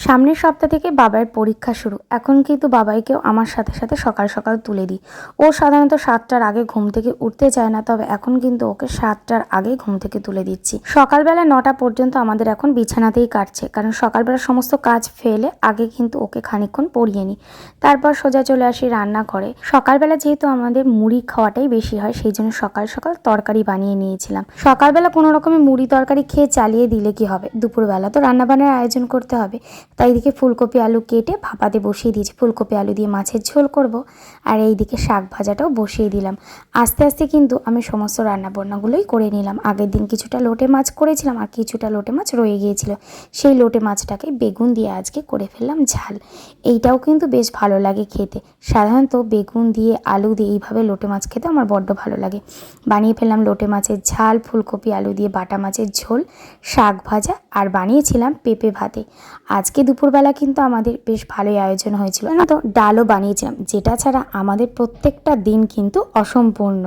সামনের সপ্তাহ থেকে বাবার পরীক্ষা শুরু। এখন কিন্তু বাবাইকেও আমার সাথে সাথে সকাল সকাল তুলে দিই। ও সাধারণত 7টার আগে ঘুম থেকে উঠতে চায় না, তবে এখন কিন্তু ওকে 7টার আগে ঘুম থেকে তুলে দিচ্ছি। সকালবেলা 9টা পর্যন্ত আমাদের এখন বিছানাতেই কাটছে, কারণ সকালবেলা সমস্ত কাজ ফেলে আগে কিন্তু ওকে খানিকক্ষণ পড়িয়ে নিই, তারপর সোজা চলে আসি রান্না করে। সকালবেলা যেহেতু আমাদের মুড়ি খাওয়াটাই বেশি হয়, সেই জন্য সকাল সকাল তরকারি বানিয়ে নিয়েছিলাম। সকালবেলা কোনো রকমের মুড়ি তরকারি খেয়ে চালিয়ে দিলে কি হবে, দুপুরবেলা তো রান্নাবান্নার আয়োজন করতে হবে। তাই এদিকে ফুলকপি আলু কেটে ভাপাতে বসিয়ে দিয়েছি। ফুলকপি আলু দিয়ে মাছের ঝোল করব, আর এইদিকে শাক ভাজাটাও বসিয়ে দিলাম। আস্তে আস্তে কিন্তু আমি সমস্ত রান্নাবান্নাগুলোই করে নিলাম। আগের দিন কিছুটা লোটে মাছ করেছিলাম, আর কিছুটা লোটে মাছ রয়ে গিয়েছিল। সেই লোটে মাছটাকে বেগুন দিয়ে আজকে করে ফেললাম ঝাল। এইটাও কিন্তু বেশ ভালো লাগে খেতে। সাধারণত বেগুন দিয়ে আলু দিয়ে এইভাবে লোটে মাছ খেতে আমার বড্ড ভালো লাগে। বানিয়ে ফেললাম লোটে মাছের ঝাল, ফুলকপি আলু দিয়ে বাটা মাছের ঝোল, শাক ভাজা, আর বানিয়েছিলাম পেঁপে ভাতে। আজকে দুপুরবেলা কিন্তু আমাদের বেশ ভালোই আয়োজন হয়েছিল, তো ডালও বানিয়েছিলাম, যেটা ছাড়া আমাদের প্রত্যেকটা দিন কিন্তু অসম্পূর্ণ।